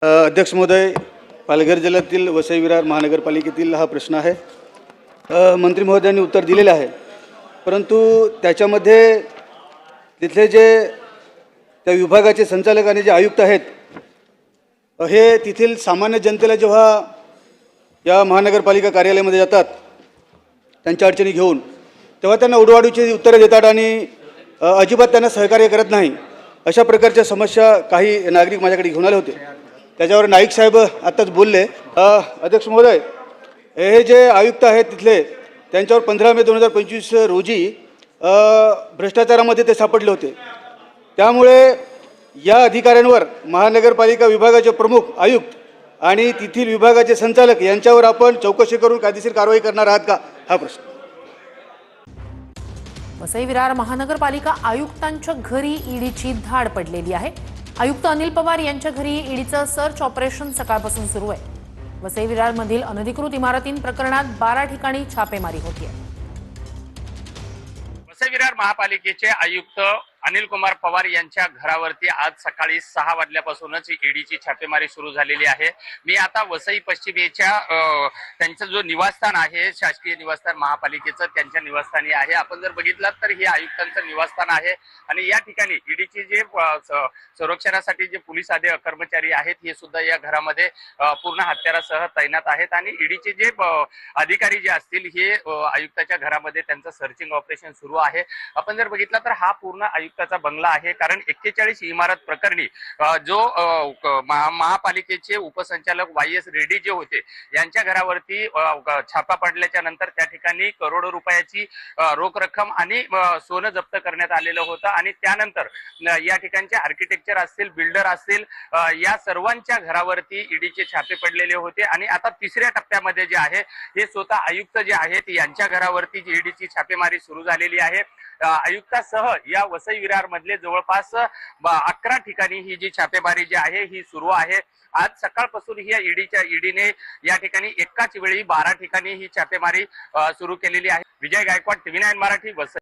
अध्यक्ष महोदय, पालघर जिल्ह्यातील वसई विरार महानगरपालिकेतील हा प्रश्न आहे. मंत्री महोदयांनी उत्तर दिलेले आहे, परंतु त्याच्यामध्ये तिथले जे त्या विभागाचे संचालक आणि जे आयुक्त आहेत, हे तिथील सामान्य जनतेला जेव्हा या महानगरपालिका कार्यालयामध्ये जातात त्यांच्या अडचणी घेऊन, तेव्हा त्यांना उडवाडूची उत्तरे देतात आणि अजिबात त्यांना सहकार्य करत नाही. अशा प्रकारच्या समस्या काही नागरिक माझ्याकडे घेऊन आले होते. त्याच्यावर नाईक साहेब आत्ताच बोलले. अध्यक्ष महोदय, हे जे आयुक्त आहेत तिथले, त्यांच्यावर 15 मे 2025 रोजी भ्रष्टाचारामध्ये ते सापडले होते. त्यामुळे या अधिकाऱ्यांवर महानगरपालिका विभागाचे प्रमुख आयुक्त आणि तेथील विभागाचे संचालक यांच्यावर आपण चौकशी करून कायदेशीर कारवाई करणार आहात का, हा प्रश्न. वसई विरार महानगरपालिका आयुक्तांच्या घरी ईडीची धाड पडलेली आहे. आयुक्त अनिल पवार यांच्या घरी ईडीचं सर्च ऑपरेशन सकाळपासून सुरू आहे. वसई विरारमधील अनधिकृत इमारतींप्रकरणात 12 ठिकाणी छापेमारी होती आहे. वसई विरार महापालिकेचे आयुक्त अनिल कुमार पवार यांच्या घरावरती आज सकाळी 6 वाजल्यापासूनच ईडीची छापेमारी सुरू झालेली आहे. मी आता वसई पश्चिमेच्या त्यांचं जो निवासस्थान आहे, शासकीय निवासस्थान महापालिकेचं, त्यांच्या निवासस्थानी आहे. आपण जर बघितलं तर हे आयुक्तांचं निवासस्थान आहे आणि या ठिकाणी ईडीचे जे संरक्षणासाठी जे पोलीस कर्मचारी आहेत, हे सुद्धा या घरामध्ये पूर्ण हत्यारासह तैनात आहेत आणि ईडीचे जे अधिकारी जे असतील हे आयुक्ताच्या घरामध्ये त्यांचं सर्चिंग ऑपरेशन सुरू आहे. आपण जर बघितलं तर हा पूर्ण आयुक्ताचा बंगला आहे, कारण 41 इमारत प्रकरणी जो महापालिकेचे उपसंचालक YS रेड्डी जे होते यांच्या घरावरती छापा पडल्याच्या नंतर त्या ठिकाणी करोडो रुपयाची रोख रक्कम आणि सोनं जप्त करण्यात आलेलं होतं आणि त्यानंतर या ठिकाणचे आर्किटेक्चर असतील, बिल्डर असतील, या सर्वांच्या घरावरती ईडीचे छापे पडलेले होते आणि आता तिसऱ्या टप्प्यामध्ये जे आहे हे स्वतः आयुक्त जे आहेत यांच्या घरावरती ईडीची छापेमारी सुरू झालेली आहे. आयुक्तासह या वसई विरार मधले जवळपास 11 ठिकाणी ही जी छापेमारी जी आहे ही सुरू आहे. आज सकाळपासून ही ईडीने या ठिकाणी एकाच वेळी 12 ठिकाणी ही छापेमारी सुरू केलेली आहे. विजय गायकवाड, TV9 मराठी, वसई.